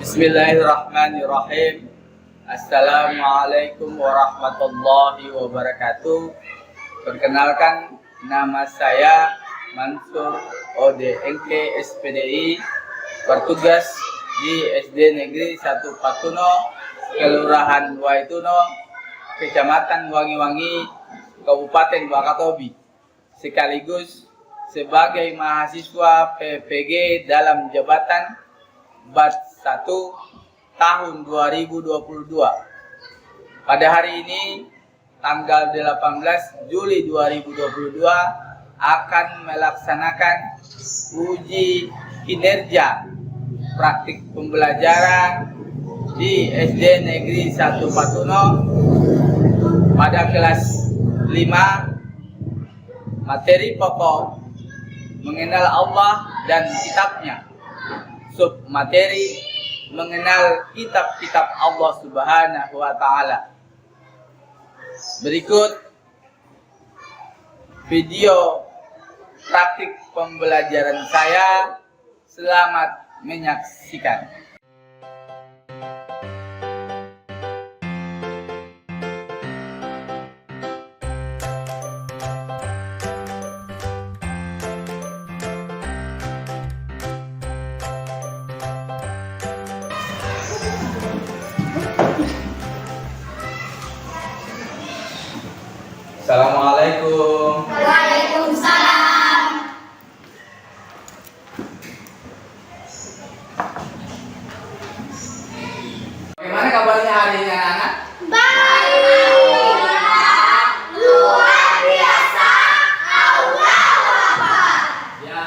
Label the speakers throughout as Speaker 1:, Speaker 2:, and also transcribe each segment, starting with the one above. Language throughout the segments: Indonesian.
Speaker 1: Bismillahirrahmanirrahim. Assalamualaikum warahmatullahi wabarakatuh. Perkenalkan, nama saya Mansur ODNK SPDI, bertugas di SD Negeri 1 Patuno, Kelurahan Waituno, Kecamatan Wangi-Wangi, Kabupaten Wakatobi, sekaligus sebagai mahasiswa PPG dalam jabatan Batch 1 tahun 2022. Pada hari ini, tanggal 18 Juli 2022, akan melaksanakan uji kinerja praktik pembelajaran di SD Negeri 1 Patuno pada kelas 5, materi pokok mengenal Allah dan kitabnya. Submateri mengenal kitab-kitab Allah Subhanahu wa Ta'ala. Berikut video praktik pembelajaran saya. Selamat menyaksikan. Assalamualaikum.
Speaker 2: Waalaikumsalam.
Speaker 1: Bagaimana kabarnya hari ini anak-anak?
Speaker 2: Baik. Luar biasa. Allahu Akbar.
Speaker 1: Ya,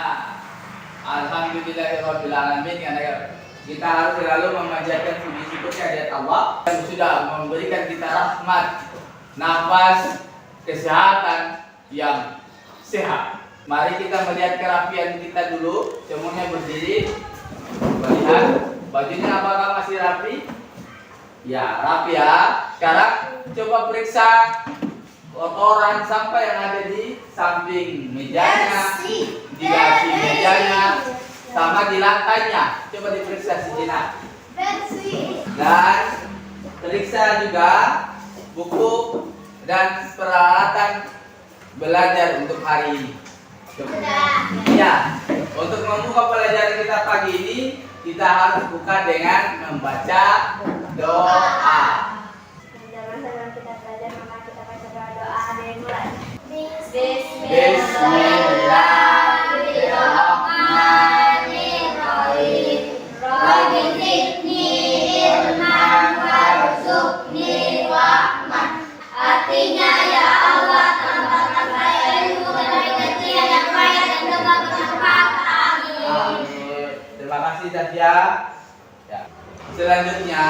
Speaker 1: alhamdulillahirabbil alamin. Karena kita harus selalu memanjatkan puji-puji kehadirat Allah yang sudah memberikan kita rahmat, nafas, kesehatan yang sehat. Mari kita melihat kerapian kita dulu. Semuanya berdiri. Melihat bajunya apakah masih rapi? Ya, rapi ya. Sekarang coba periksa kotoran sampah yang ada di samping mejanya, di laci mejanya, sama di lantainya. Coba diperiksa sejenak. Dan periksa juga buku dan peralatan belajar untuk hari ini. Ya, untuk membuka pelajaran kita pagi ini, kita harus buka dengan membaca doa.
Speaker 2: Bismillahirrahmanirrahim. Rabbi zidni ilman warzuqni wa'man. Artinya, ya Allah, tambahkan saya ilmu dan pengertian yang baik dan juga bermanfaat. Amin.
Speaker 1: Terima kasih Tasya. Ya. Selanjutnya,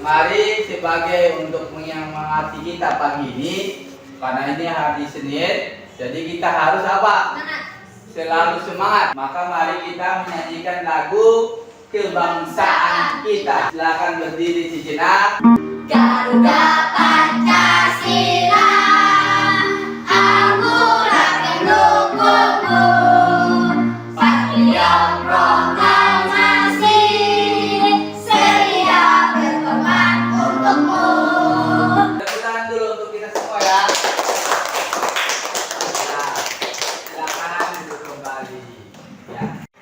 Speaker 1: mari sebagai untuk menyemangati kita pagi ini, karena ini hari Senin, jadi kita harus apa? Selalu semangat. Maka mari kita menyanyikan lagu kebangsaan kita. Silakan berdiri sejenak.
Speaker 2: Garuda Pancasila, Anggura pendukungmu, Patriot proklamasi, sedia berkorban untukmu.
Speaker 1: Tepuk tangan dulu untuk kita semua ya. Nah, silakan duduk kembali.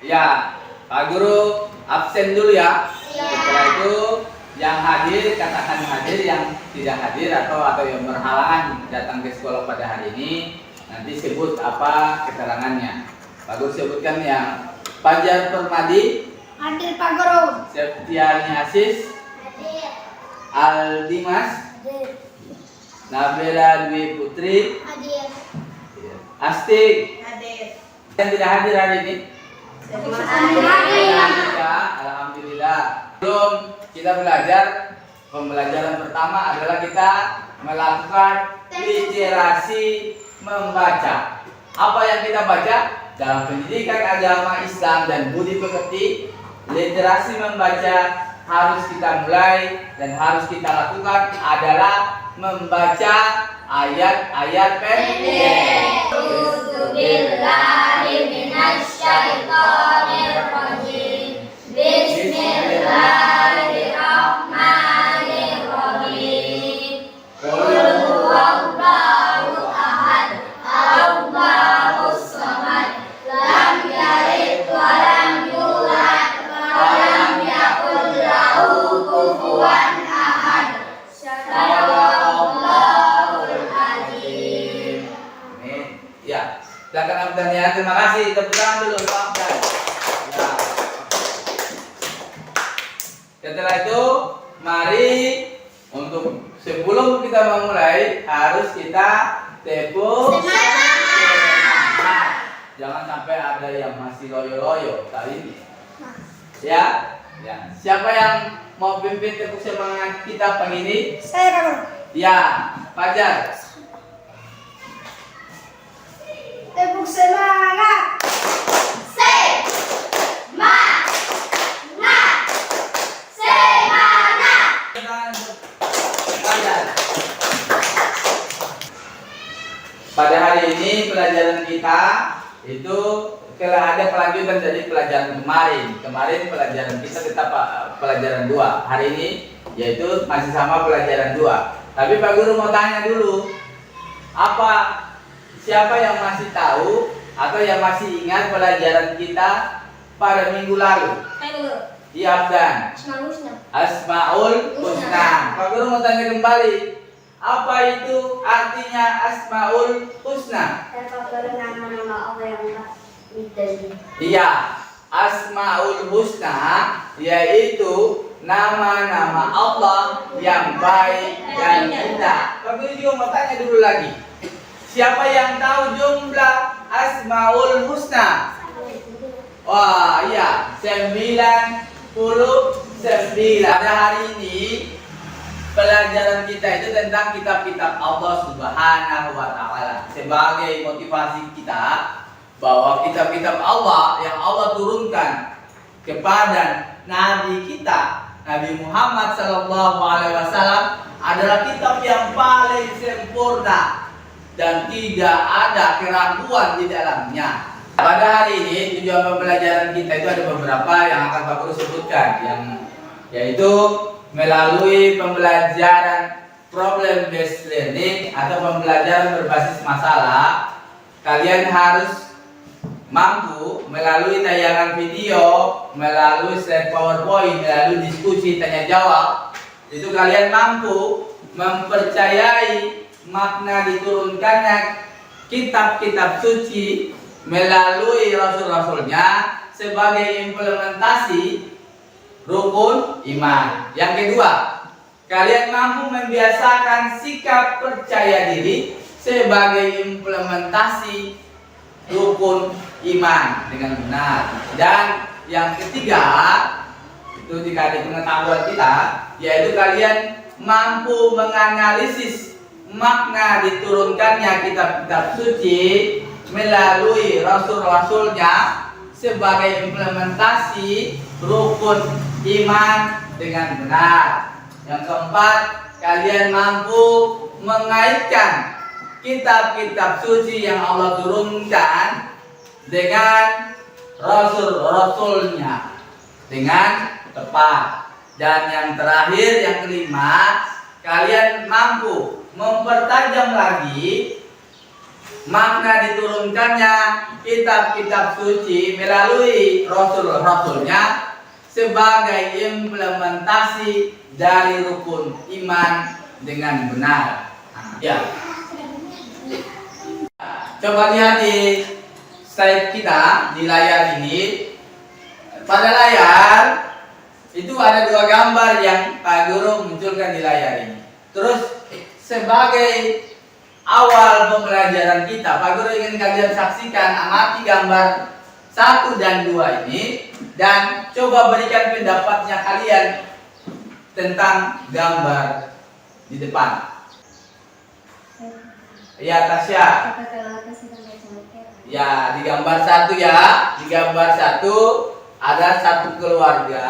Speaker 1: Ya, Pak Guru absen dulu ya. Setelah itu yang hadir katakan hadir, yang tidak hadir atau yang berhalangan datang ke sekolah pada hari ini, nanti sebut apa keterangannya. Pak Guru sebutkan yang Fajar Permadi,
Speaker 2: Hadir Pak Guru.
Speaker 1: Septiani Asis,
Speaker 2: Hadir.
Speaker 1: Aldimas,
Speaker 2: Hadir.
Speaker 1: Nabila Dwi Putri,
Speaker 2: Hadir.
Speaker 1: Asti.
Speaker 2: Hadir.
Speaker 1: Yang tidak hadir hari ini. Alhamdulillah. Sebelum kita belajar, pembelajaran pertama adalah kita melakukan literasi membaca. Apa yang kita baca dalam pendidikan agama Islam dan budi pekerti, literasi membaca harus kita mulai dan harus kita lakukan adalah membaca ayat-ayat pendek.
Speaker 2: Bismillahirrahmanirrahim. Bismillahirrahmanirrahim.
Speaker 1: Ya, silakan Abdan ya. Terima kasih. Tepuk tangan dulu untuk Abdan. Ya. Setelah itu, mari untuk sebelum kita memulai harus kita tepuk semangat. Jangan sampai ada yang masih loyo-loyo kali ini. Ya, ya. Siapa yang mau pimpin tepuk semangat kita pagi ini?
Speaker 2: Saya Pak Guru.
Speaker 1: Ya, Fajar.
Speaker 2: Tepuk semangat. Semangat. Semangat.
Speaker 1: Fajar. Pada hari ini pelajaran kita itu kalau ada kelanjutan dari pelajaran kemarin. Kemarin pelajaran kita tetap pelajaran 2. Hari ini yaitu masih sama pelajaran 2. Tapi Pak Guru mau tanya dulu, siapa yang masih tahu atau yang masih ingat pelajaran kita pada minggu lalu? Iya, Dan. Asmaul Husna. Pak Guru mau tanya kembali, apa itu artinya Asmaul Husna?
Speaker 2: Nama-nama Allah yang
Speaker 1: Iya, Asmaul Husna yaitu nama-nama Allah yang baik dan indah. Pak Guru juga mau tanya dulu lagi, siapa yang tahu jumlah Asmaul Husna? Wah, iya, 99. Pada hari ini pelajaran kita itu tentang kitab-kitab Allah Subhanahu wa Ta'ala. Sebagai motivasi kita bahwa kitab-kitab Allah yang Allah turunkan kepada Nabi kita, Nabi Muhammad SAW, adalah kitab yang paling sempurna dan tidak ada keraguan di dalamnya. Pada hari ini tujuan pembelajaran kita itu ada beberapa yang akan Pak Guru sebutkan, yaitu melalui pembelajaran problem based learning atau pembelajaran berbasis masalah. Kalian harus mampu melalui tayangan video, melalui slide PowerPoint, melalui diskusi tanya jawab, itu kalian mampu mempercayai makna diturunkannya kitab-kitab suci melalui rasul-rasulnya sebagai implementasi rukun iman. Yang kedua, kalian mampu membiasakan sikap percaya diri sebagai implementasi rukun iman dengan benar. Dan yang ketiga, itu jika di pengetahuan kita, yaitu kalian mampu menganalisis makna diturunkannya kitab-kitab suci melalui rasul-rasulnya sebagai implementasi rukun iman dengan benar. Yang keempat, kalian mampu mengaitkan kitab-kitab suci yang Allah turunkan dengan rasul-rasulnya dengan tepat. Dan yang terakhir, yang kelima, kalian mampu mempertajam lagi makna diturunkannya kitab-kitab suci melalui rasul-rasulnya sebagai implementasi dari rukun iman dengan benar. Ya. Coba lihat di slide kita di layar ini. Pada layar itu ada 2 gambar yang Pak Guru munculkan di layar ini. Terus sebagai awal pembelajaran kita, Pak Guru ingin kalian saksikan, amati gambar 1 dan 2 ini dan coba berikan pendapatnya kalian tentang gambar di depan. Ya, Tasya. Ya, di gambar 1 ya. Di gambar 1 ada satu keluarga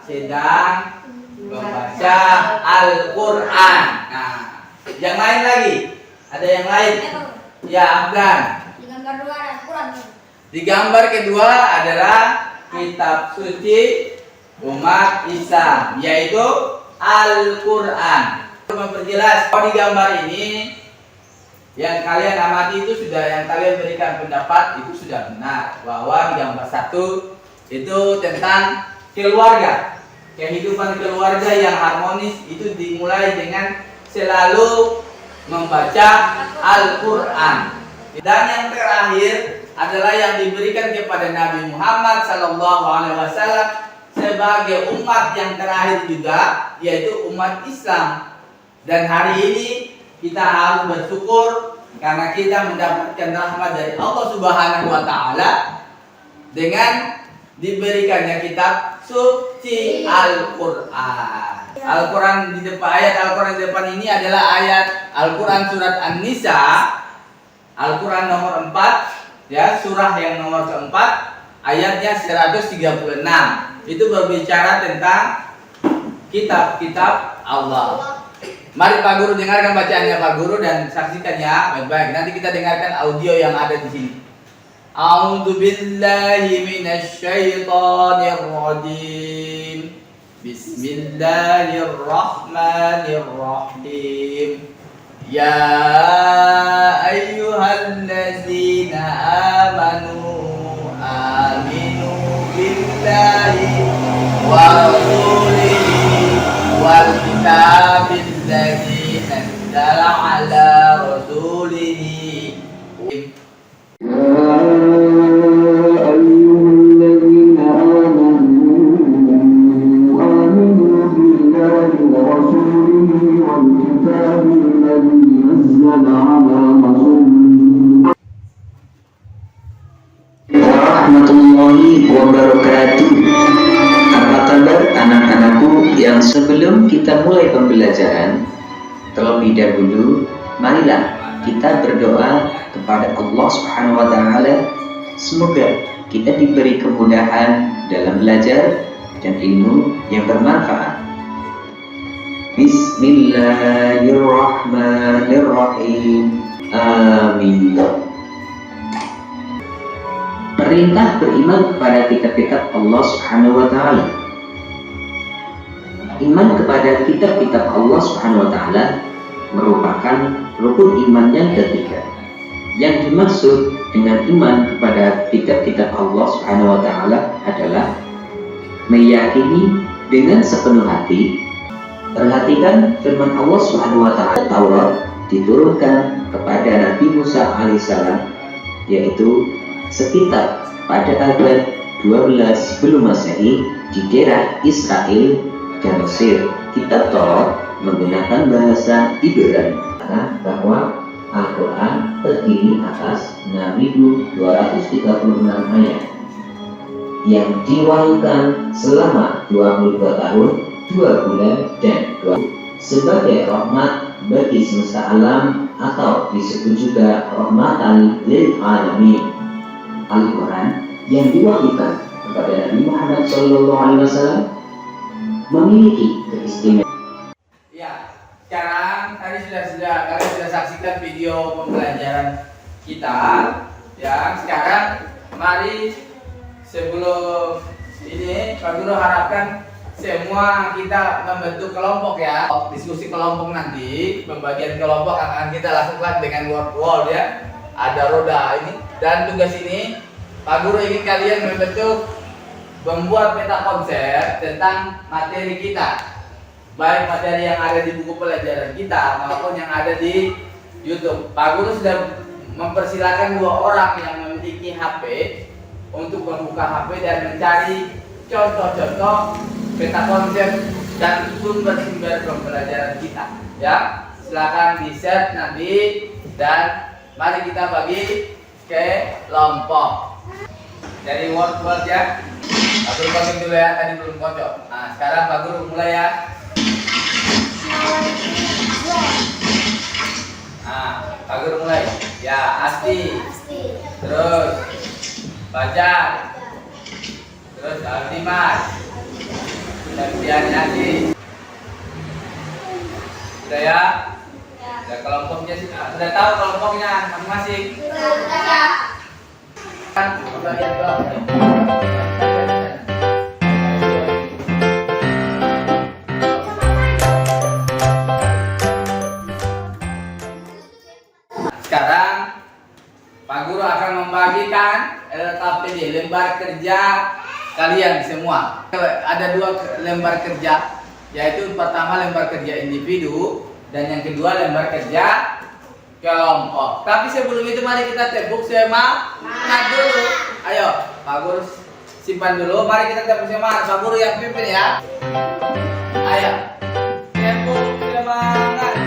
Speaker 1: sedang membaca Al-Qur'an. Nah, yang lain lagi? Ada yang lain? Ya, Afgan.
Speaker 2: Di gambar 2 ada Quran.
Speaker 1: Di gambar kedua adalah kitab suci umat Islam, yaitu Al-Qur'an. Memperjelas bahwa di gambar ini yang kalian amati itu sudah, yang kalian berikan pendapat itu sudah benar, bahwa di gambar 1 itu tentang keluarga, kehidupan keluarga yang harmonis itu dimulai dengan selalu membaca Al-Qur'an. Dan yang terakhir adalah yang diberikan kepada Nabi Muhammad SAW sebagai umat yang terakhir juga, yaitu umat Islam. Dan hari ini kita harus bersyukur karena kita mendapatkan rahmat dari Allah Subhanahu wa taala dengan diberikannya kitab suci Al-Qur'an. Al-Qur'an di depan, ayat Al-Qur'an di depan ini adalah ayat Al-Qur'an surat An-Nisa, Al-Qur'an nomor 4, ya, surah yang nomor keempat, ayatnya 136. Itu berbicara tentang kitab-kitab Allah. Mari Pak Guru dengarkan bacaannya Pak Guru dan saksikan ya baik-baik. Nanti kita dengarkan audio yang ada di sini. A'udzu billahi minasy syaithanir rajim. Bismillahirrahmanirrahim. Ya ayyuhalladzina amanu aminu billahi wa rasulihi wal kitabil ladzi nazzala ala rasulihi.
Speaker 3: Warahmatullahi wabarakatuh. Apa kabar anak-anakku yang sebelum kita mulai pembelajaran, terlebih dahulu marilah kita berdoa kepada Allah Subhanahu wa taala. Semoga kita diberi kemudahan dalam belajar dan ilmu yang bermanfaat. Bismillahirrahmanirrahim. Amin. Perintah beriman kepada kitab-kitab Allah Subhanahu wa taala. Iman kepada kitab-kitab Allah Subhanahu wa taala merupakan rukun iman yang ketiga. Yang dimaksud dengan iman kepada kitab-kitab Allah Subhanahu wa taala adalah meyakini dengan sepenuh hati. Perhatikan firman Allah Subhanahu wa taala. Taurat diturunkan kepada Nabi Musa alaihissalam, yaitu sekitar pada abad 12 sebelum Masehi di daerah Israel dan Mesir. Kitab Taurat menggunakan bahasa Ibrani bahwa Al-Quran terdiri atas 6.236 ayat yang diwahyukan selama 22 tahun, 2 bulan dan 2 sebagai rahmat bagi semesta alam, atau disebut juga rahmatan lil alamin. Al-Quran yang diwahyukan kepada Nabi Muhammad SAW memiliki keistimewaan.
Speaker 1: Ya, sekarang tadi kalian sudah saksikan video pembelajaran kita. Ya, sekarang mari sebelum ini Pak Guru harapkan semua kita membentuk kelompok ya. Diskusi kelompok nanti, pembagian kelompok akan kita lakukan dengan wall ya. Ada roda ini, dan tugas ini Pak Guru ingin kalian membuat peta konsep tentang materi kita, baik materi yang ada di buku pelajaran kita maupun yang ada di YouTube. Pak Guru sudah mempersilahkan 2 orang yang memiliki HP untuk membuka HP dan mencari contoh-contoh peta konsep dan sumber-sumber pembelajaran kita. Ya, silakan di-share nanti dan mari kita bagi ke kelompok. Dari word ya. Pak Guru coding dulu ya, tadi belum kocok. Nah, sekarang Pak Guru mulai ya. Nah, Pak Guru mulai. Ya, Asti. Terus Fajar. Terus Altimas. Dan Asti. Sudah ya? Sudah kelompoknya sih. Sudah tahu kelompoknya masing-masing? Sekarang Pak Guru akan membagikan LKPD, lembar kerja kalian semua. Ada 2 lembar kerja, yaitu pertama lembar kerja individu dan yang kedua lembar kerja kelompok. Tapi sebelum itu mari kita tepuk semangat dulu. Ayo, Pak Guru simpan dulu. Mari kita tepuk semangat. Pak Guru yang pimpin ya. Ayo, tepuk semangat.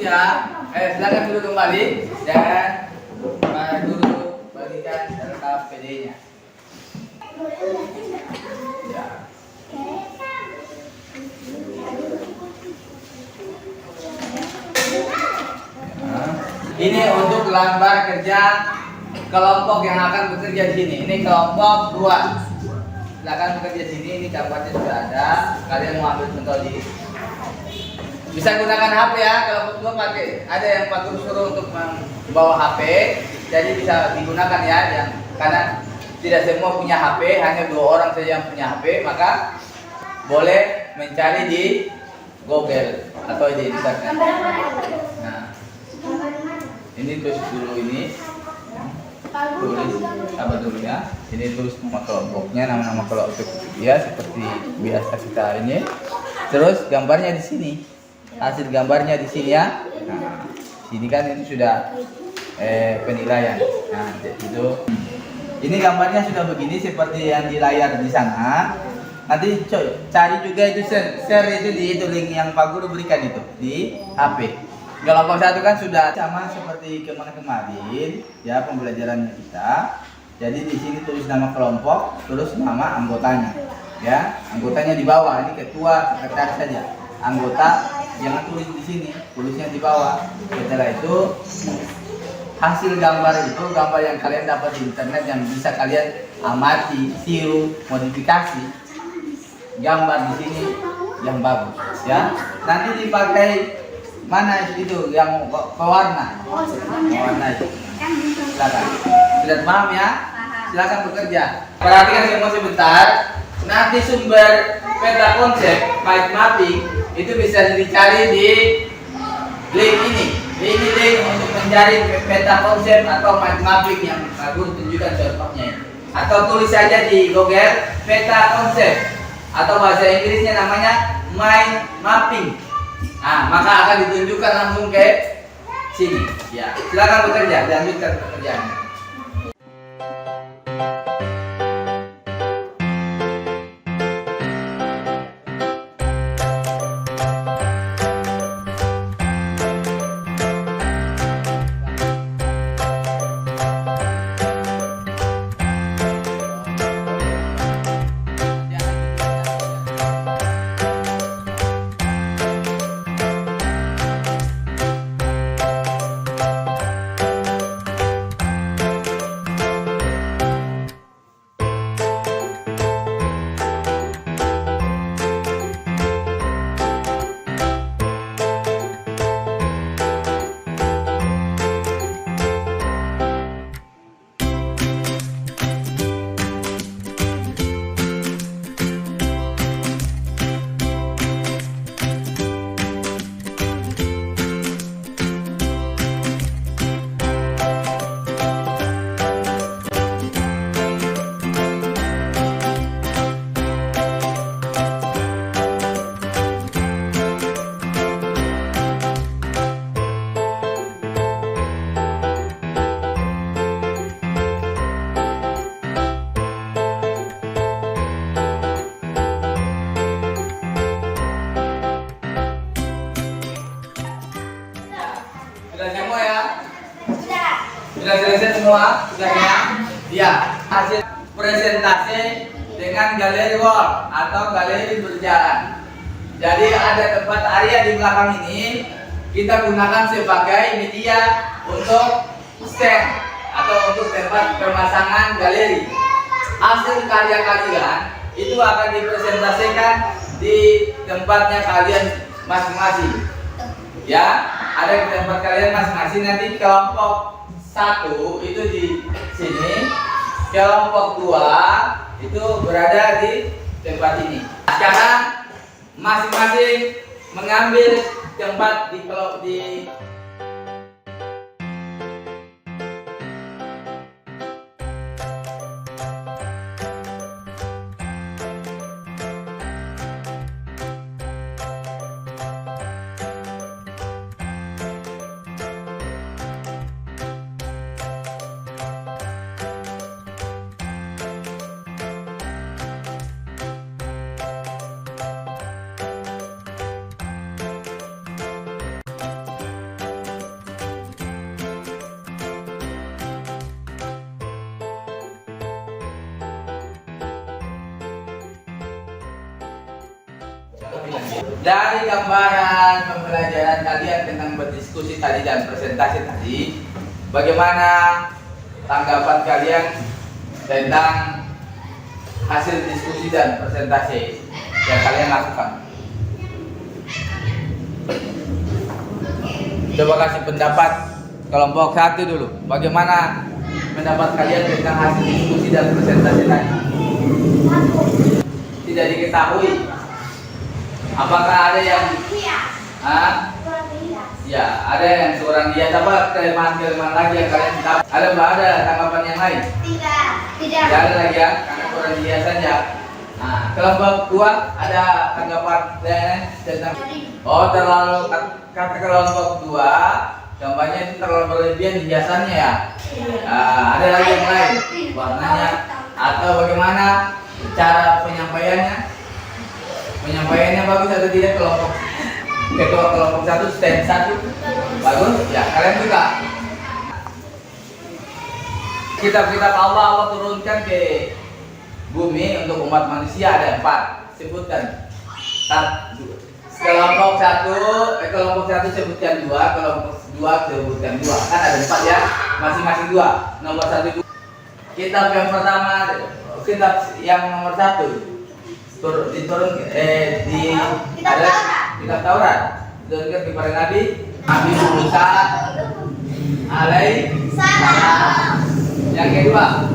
Speaker 1: Ya, silakan dulu kembali dan Pak Guru bagikan data PD-nya. Ya. Ini untuk lambar kerja kelompok yang akan bekerja di sini. Ini kelompok 2. Silakan bekerja di sini. Ini gambarnya sudah ada. Kalian mau ambil contoh di bisa gunakan HP ya, kalau kedua pakai. Ada yang Pak Guru suruh untuk membawa HP, jadi bisa digunakan ya, karena tidak semua punya HP, hanya 2 orang saja yang punya HP, maka boleh mencari di Google atau di internet. Nah, ini tulis dulu ini, tulis apa dulu ya? Ini tulis nama kelompoknya, nama kelompok ya seperti biasa kita ini. Terus gambarnya di sini. Hasil gambarnya di sini ya. Nah, sini kan ini sudah penilaian. Nah, itu ini gambarnya sudah begini seperti yang di layar di sana. Nanti cari juga itu share itu di itu link yang Pak Guru berikan itu di HP. Kelompok 1 kan sudah sama seperti kemarin ya pembelajarannya kita. Jadi di sini tulis nama kelompok, terus nama anggotanya. Ya, anggotanya di bawah. Ini ketua, sekretaris saja. Anggota jangan tulis di sini, tulisnya di bawah. Setelah itu hasil gambar itu gambar yang kalian dapat di internet yang bisa kalian amati, tiru, modifikasi. Gambar di sini yang bagus, ya. Nanti dipakai mana itu yang pewarna? Pewarna itu. Silakan. Sudah paham ya? Silakan bekerja. Perhatikan semua sebentar. Nanti sumber peta konsep mind mapping itu bisa dicari di link ini. Ini link untuk mencari peta konsep atau mind mapping yang aku tunjukkan contohnya. Atau tulis saja di Google peta konsep atau bahasa Inggrisnya namanya mind mapping. Nah, maka akan ditunjukkan langsung ke sini. Ya, silakan bekerja, lanjutkan pekerjaannya. Sudah selesai semua? Sudah ya? Ya, hasil presentasi dengan galeri wall atau galeri berjalan. Jadi ada tempat area di belakang ini kita gunakan sebagai media untuk stand atau untuk tempat pemasangan galeri. Hasil karya kalian itu akan dipresentasikan di tempatnya kalian masing-masing. Ya, ada di tempat kalian masing-masing. Nanti kelompok 1 itu di sini, kelompok 2 itu berada di tempat ini. Sekarang masing-masing mengambil tempat di dari gambaran pembelajaran kalian tentang berdiskusi tadi dan presentasi tadi, bagaimana tanggapan kalian tentang hasil diskusi dan presentasi yang kalian lakukan? Coba kasih pendapat kelompok 1 dulu. Bagaimana pendapat kalian tentang hasil diskusi dan presentasi tadi? Tidak diketahui. Apakah ada yang ya, ada yang seorang dia apa kelemahan lagi yang kalian tahu? Ada tanggapan yang lain?
Speaker 2: Tidak.
Speaker 1: Tidak ada lagi ya, karena seorang dia saja. Nah, kelompok 2 ada tanggapan lain tentang terlalu kata kelompok 2 gambarnya itu terlalu berlebihan hiasannya ya. Ada lagi yang lain warnanya atau bagaimana cara penyampaiannya? Penyampaiannya bagus atau tidak? Ketua kelompok 1 stand 1 bagus ya, kalian juga. Kitab-kitab Allah turunkan ke bumi untuk umat manusia ada 4. Sebutkan. Kelompok 1 sebutkan 2, kelompok 2 sebutkan 2. Kan ada 4 ya, masing-masing 2. Nomor 1 kitab yang pertama, kitab yang nomor 1 diturun ada kitab Taurat diturunkan kepada Nabi Musa alaihissalam. Yang kedua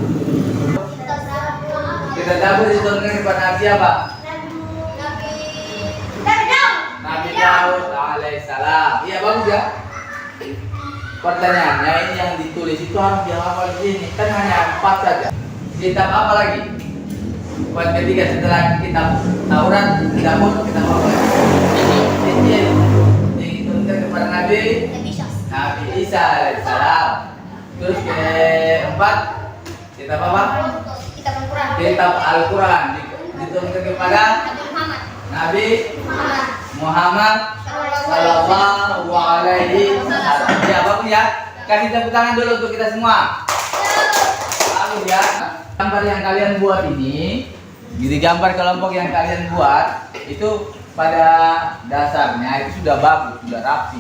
Speaker 1: kitab Zabur diturunkan kepada Nabi siapa? Nabi Daud alaihissalam. Iya, bagus ya. Pertanyaannya, ini yang ditulis itu harus dihafal di sini. Kan hanya 4 saja. Kitab apa lagi? Buat ketiga setelah kitab Taurat, Zabur, kitab apa lagi? Ini diturunkan kepada Nabi Isa alaihissalam. Terus keempat kitab apa? Kitab Al-Quran diturunkan kepada Nabi Muhammad sallallahu alaihi wasallam. Ya, bagus ya. Kasih tepuk tangan dulu untuk kita semua. Bagus ya. Gambar yang kalian buat ini, jadi gambar kelompok yang kalian buat itu pada dasarnya itu sudah bagus, sudah rapi,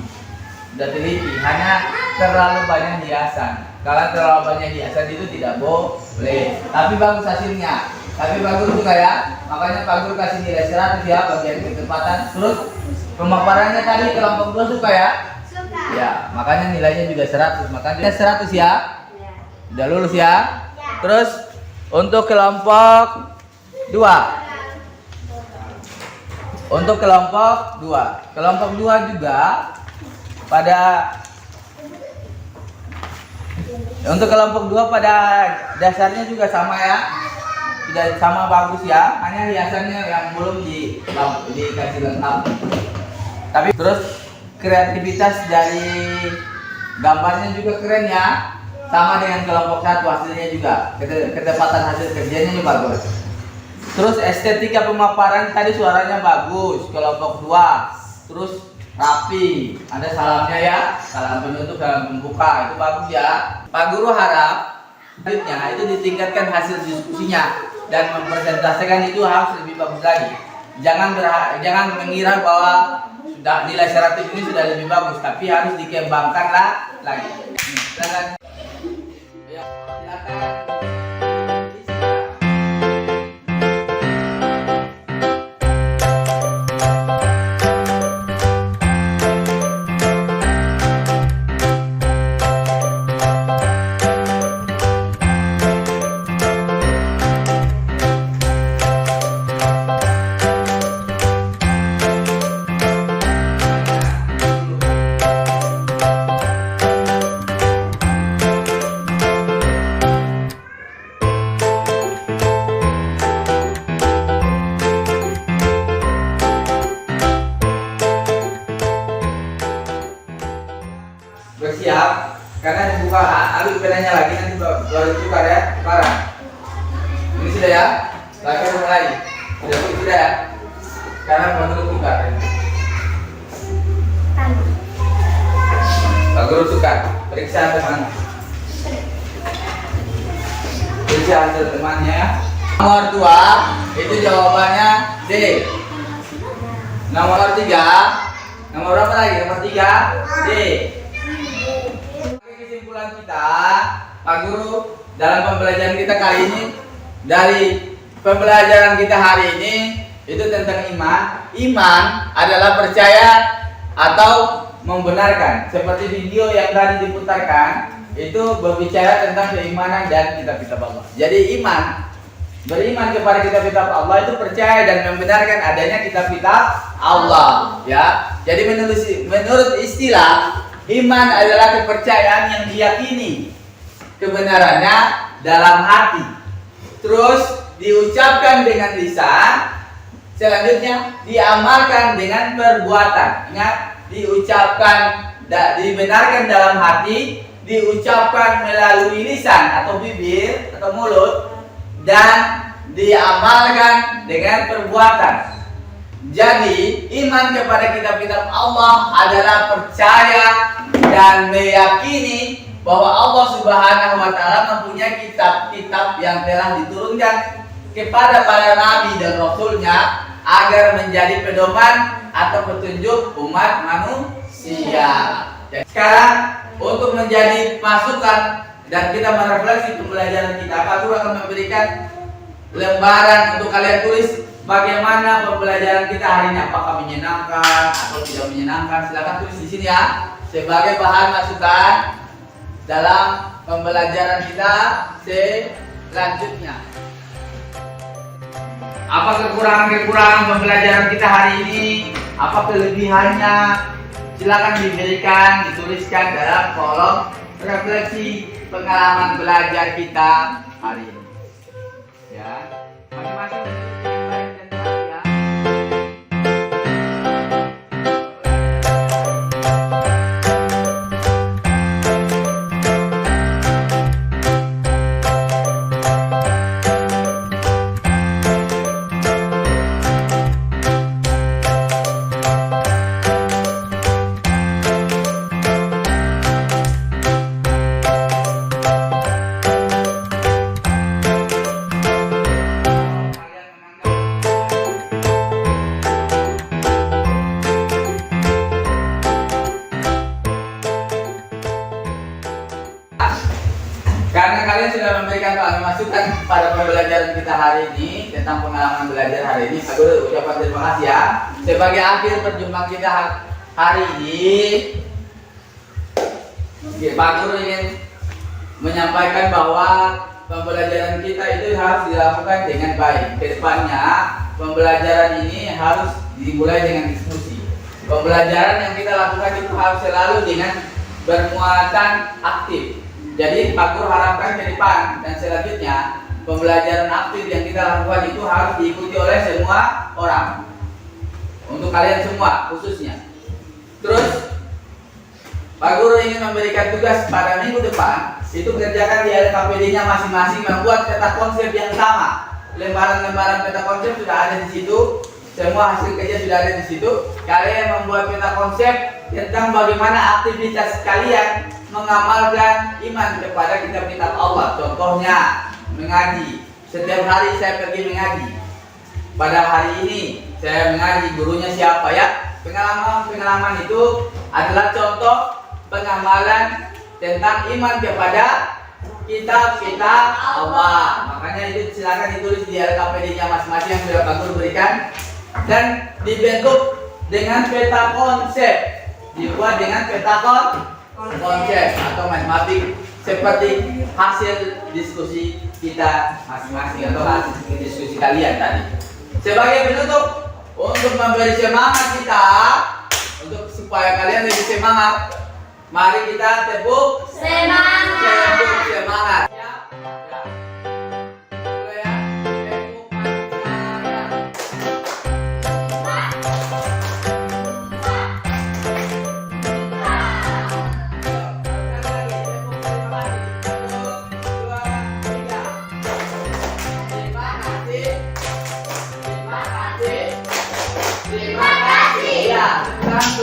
Speaker 1: sudah teliti. Hanya terlalu banyak hiasan. Kalau terlalu banyak hiasan itu tidak boleh. Tapi bagus hasilnya. Tapi bagus juga ya. Makanya Pak Guru kasih nilai 100 ya bagian ketepatan. Terus pemaparannya tadi kelompok 2 suka ya?
Speaker 2: Suka.
Speaker 1: Ya, makanya nilainya juga 100. Makanya 100 ya. Udah lulus ya. Terus untuk kelompok 2. Untuk kelompok 2. Kelompok 2 juga pada untuk kelompok 2 pada dasarnya juga sama ya. Sudah sama bagus ya. Hanya hiasannya yang belum dikasih lengkap. Tapi terus kreativitas dari gambarnya juga keren ya. Sama dengan kelompok 1 hasilnya juga. Ketepatan hasil kerjanya juga bagus. Terus estetika pemaparan tadi suaranya bagus, kelompok 2. Terus rapi, ada salamnya ya, salam penutup, salam pembuka, itu bagus ya. Pak Guru harap selanjutnya itu ditingkatkan hasil diskusinya dan mempresentasikan itu harus lebih bagus lagi. Jangan mengira bahwa sudah nilai 100 ini sudah lebih bagus, tapi harus dikembangkan lagi. Silakan. Ya, silakan. bersiap karena dibuka ambil penanya lagi nanti baru tukar ya sekarang. Ini sudah ya, lagi mulai sudah ya, karena baru tukar. Baru tukar, periksa teman. Periksa hasil temannya. Nomor 2 itu jawabannya D. Nomor 3, nomor berapa lagi? Nomor 3 D. Kesimpulan kita, Pak Guru, dalam pembelajaran kita kali ini, dari pembelajaran kita hari ini itu tentang iman. Iman adalah percaya atau membenarkan. Seperti video yang tadi diputarkan itu berbicara tentang keimanan dan kitab-kitab Allah. Jadi iman, beriman kepada kitab-kitab Allah itu percaya dan membenarkan adanya kitab-kitab Allah, ya. Jadi menurut istilah, iman adalah kepercayaan yang diyakini kebenarannya dalam hati, terus diucapkan dengan lisan, selanjutnya diamalkan dengan perbuatan. Ingat, diucapkan, dibenarkan dalam hati, diucapkan melalui lisan atau bibir atau mulut, dan diamalkan dengan perbuatan. Jadi iman kepada kitab-kitab Allah adalah percaya dan meyakini bahwa Allah Subhanahu wa taala mempunyai kitab-kitab yang telah diturunkan kepada para nabi dan rasulnya agar menjadi pedoman atau petunjuk umat manusia. Sekarang untuk menjadi masukan dan kita merefleksi pembelajaran kita, Pak Guru akan memberikan lembaran untuk kalian tulis bagaimana pembelajaran kita hari ini, apakah menyenangkan atau tidak menyenangkan. Silakan tulis di sini ya, sebagai bahan masukan dalam pembelajaran kita selanjutnya. Apa kekurangan-kekurangan pembelajaran kita hari ini? Apa kelebihannya? Silakan diberikan, dituliskan dalam kolom refleksi pengalaman belajar kita hari ini. Ya, masing-masing baik dan baik ya. Karena kalian sudah memberikan masukan pada pembelajaran kita hari ini tentang pengalaman belajar hari ini, Pak Guru ucapkan terima kasih ya. Sebagai akhir perjumpaan kita hari ini, Pak Guru ingin menyampaikan bahwa pembelajaran kita itu harus dilakukan dengan baik. Kedepannya pembelajaran ini harus dimulai dengan diskusi. Pembelajaran yang kita lakukan itu harus selalu dengan bermuatan aktif. Jadi Pak Guru harapkan ke depan dan selanjutnya pembelajaran aktif yang kita lakukan itu harus diikuti oleh semua orang. Untuk kalian semua khususnya. Terus Pak Guru ingin memberikan tugas pada minggu depan, itu kerjakan di LKPD-nya masing-masing membuat peta konsep yang sama. Lembaran-lembaran peta konsep sudah ada di situ. Semua hasil kerja sudah ada di situ. Kalian membuat peta konsep tentang bagaimana aktivitas kalian mengamalkan iman kepada kitab-kitab Allah. Contohnya mengaji. Setiap hari saya pergi mengaji. Pada hari ini saya mengaji, gurunya siapa ya? Pengalaman itu adalah contoh pengamalan tentang iman kepada kitab-kitab Allah. Makanya itu silakan ditulis di LKPD-nya masing-masing yang sudah Pak Guru berikan dan dibentuk dengan peta konsep. Dibuat dengan peta konsep atau matematik seperti hasil diskusi kita masing-masing atau hasil diskusi kalian tadi. Sebagai penutup, untuk memberi semangat kita, untuk supaya kalian lebih semangat, mari kita tepuk semangat. Tepuk semangat. Ya. Mulai ya. Tepuk semangat.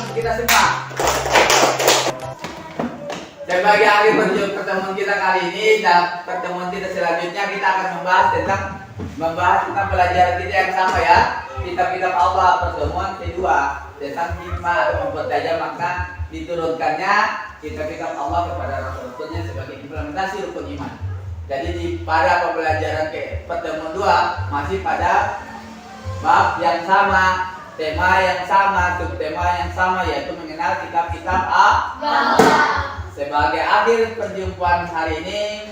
Speaker 1: untuk kita semua. Sebagai akhir pertemuan kita kali ini, dalam pertemuan kita selanjutnya kita akan membahas tentang pelajaran kita yang sama ya. Kitab-kitab Allah, pertemuan kedua tentang hikmah atau mempertajam makna diturunkannya kitab-kitab Allah kepada Rasul-Rasulnya sebagai implementasi rukun iman. Jadi pada pembelajaran pertemuan 2 masih pada bab yang sama, tema yang sama, subtema yang sama, yaitu mengenal kitab-kitab Allah. Sebagai akhir perjumpaan hari ini,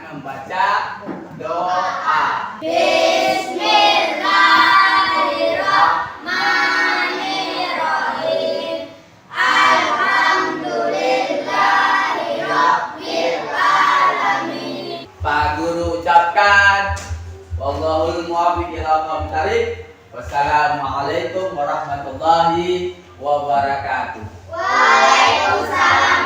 Speaker 1: membaca doa.
Speaker 2: Bismillahirrahmanirrahim. Alhamdulillahirrahmanirrahim.
Speaker 1: Pak Guru ucapkan, wallahul muwaffiq ila aqwamit thariq. Wassalamualaikum warahmatullahi wabarakatuh.
Speaker 2: Waalaikumsalam.